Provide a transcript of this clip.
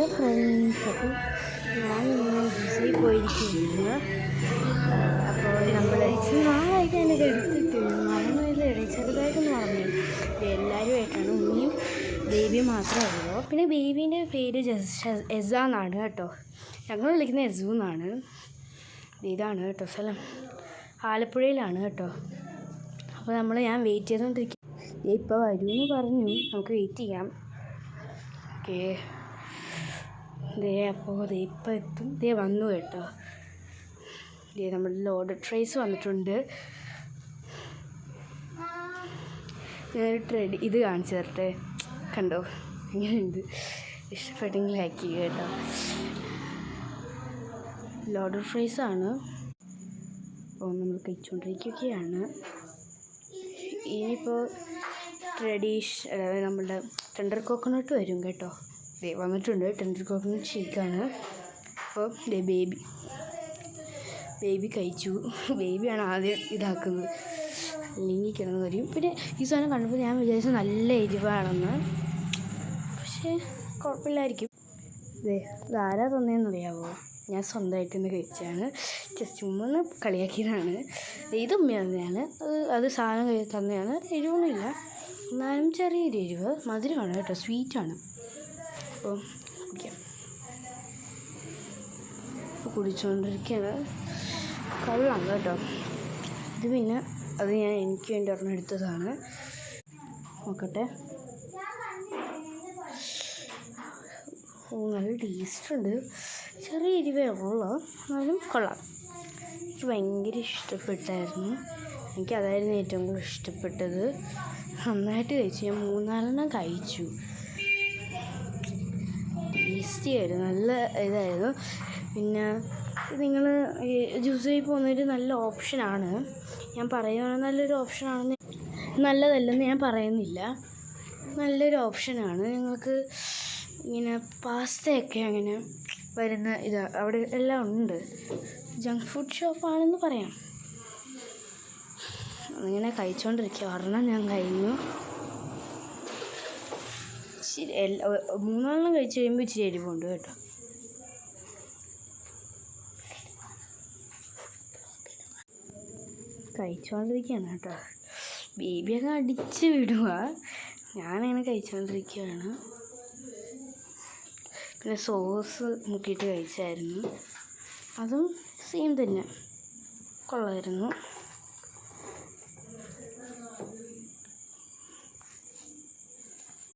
Hello friends, അപ്പം ഞാൻ ഇന്ന് ജിസയിൽ പോയിരിക്കുകയാണ്. അപ്പോൾ നമ്മൾ ഇച്ചിരി നാളായിട്ട് ഞാനിത് എടുത്തിട്ട് മറന്നില്ല, ചെറുതായിട്ടൊന്ന് മറന്നു. എല്ലാവരുമായിട്ടാണ്, ഉണ്ണിയും ബേബിയും മാത്രമേ ഉള്ളൂ. പിന്നെ ബേബീൻ്റെ പേര് എസ എന്നാണ് കേട്ടോ. ഞങ്ങൾ വിളിക്കുന്നത് എസു എന്നാണ്. ഇതാണ് കേട്ടോ സ്ഥലം, ആലപ്പുഴയിലാണ് കേട്ടോ. അപ്പോൾ ഞാൻ വെയിറ്റ് ചെയ്തുകൊണ്ടിരിക്കും. ഇപ്പോൾ വരുമെന്ന് പറഞ്ഞു, നമുക്ക് വെയിറ്റ് ചെയ്യാം. ഓക്കേ, അപ്പോൾ ഇപ്പോൾ എത്തും. വന്നു കേട്ടോ. നമ്മുടെ ലോഡ് ട്രേസ് വന്നിട്ടുണ്ട്. ഞാനൊരു ഇത് കാണിച്ചു തരട്ടെ, കണ്ടോ ഇങ്ങനെയുണ്ട്. ഇഷ്ടപ്പെട്ടെങ്കിൽ ലൈക്ക് ചെയ്യുക കേട്ടോ. ലോഡ് ട്രേസാണ്. അപ്പോൾ നമ്മൾ കഴിച്ചുകൊണ്ടിരിക്കുകയാണ്. ഇനിയിപ്പോൾ നമ്മളുടെ ടെൻഡർ കോക്കനട്ട് വരും കേട്ടോ. വന്നിട്ടുണ്ട് ടെൻഡർ കോക്കനട്ട് ഷേക്കാണ്. അപ്പോൾ ബേബി കഴിച്ചു. ബേബിയാണ് ആദ്യം ഇതാക്കുന്നത്, അല്ലെങ്കിൽ കിടന്ന് വരും. പിന്നെ ഈ സാധനം കണ്ടപ്പോൾ ഞാൻ വിചാരിച്ചു നല്ല എരിവാണെന്ന്, പക്ഷേ കുഴപ്പമില്ലായിരിക്കും. ഇതാരാ തന്നതെന്നറിയാമോ? ഞാൻ സ്വന്തമായിട്ട് തന്നെ കഴിച്ചതാണ്. ജസ്റ്റ് ഉമ്മ കളിയാക്കിയതാണ്. ഇത് ഉമ്മ തന്നെയാണ്. അത് സാധനം തന്നെയാണ്. എരിവൊന്നുമില്ല, എന്നാലും ചെറിയൊരു എരിവ്. മധുരമാണ് കേട്ടോ, സ്വീറ്റാണ്. അപ്പോൾ കുടിക്കാം. കുടിച്ചുകൊണ്ടിരിക്കുകയാണ്. കൊള്ളാം കേട്ടോ. ഇത് പിന്നെ അത് ഞാൻ എനിക്ക് വേണ്ടി ഒരെണ്ണം എടുത്തതാണ്. നോക്കട്ടെ. നല്ല ടേസ്റ്റുണ്ട്. ചെറിയ എരിവേ ഉള്ളൂ, എന്നാലും കൊള്ളാം. എനിക്ക് ഭയങ്കര ഇഷ്ടപ്പെട്ടായിരുന്നു. എനിക്കതായിരുന്നു ഏറ്റവും കൂടുതൽ ഇഷ്ടപ്പെട്ടത്. നന്നായിട്ട് കഴിച്ചു. ഞാൻ 3-4 കഴിച്ചു. ടേസ്റ്റി ആയിരുന്നു, നല്ല ഇതായിരുന്നു. പിന്നെ നിങ്ങൾ ജ്യൂസിൽ പോകുന്നൊരു നല്ല ഓപ്ഷനാണ്. ഞാൻ പറയുകയാണെങ്കിൽ നല്ലൊരു ഓപ്ഷനാണെന്ന്, നല്ലതല്ലെന്ന് ഞാൻ പറയുന്നില്ല. നല്ലൊരു ഓപ്ഷനാണ്. നിങ്ങൾക്ക് ഇങ്ങനെ പാസ്തയൊക്കെ അങ്ങനെ വരുന്ന അവിടെ എല്ലാം ഉണ്ട്. ജങ്ക് ഫുഡ് ഷോപ്പാണെന്ന് പറയാം. അങ്ങനെ കഴിച്ചുകൊണ്ടിരിക്കുക. ഒരെണ്ണം ഞാൻ കഴിഞ്ഞു. 3-4 കഴിച്ച് കഴിയുമ്പോൾ ഇച്ചിരി എരിവുണ്ട് കേട്ടോ. കഴിച്ചുകൊണ്ടിരിക്കുകയാണ് കേട്ടോ. ബേബിയൊക്കെ അടിച്ച് വിടുക. ഞാനങ്ങനെ കഴിച്ചുകൊണ്ടിരിക്കുകയാണ്. പിന്നെ സോസ് മുക്കിയിട്ട് കഴിച്ചായിരുന്നു. അതും സെയിം തന്നെ, കൊള്ളായിരുന്നു.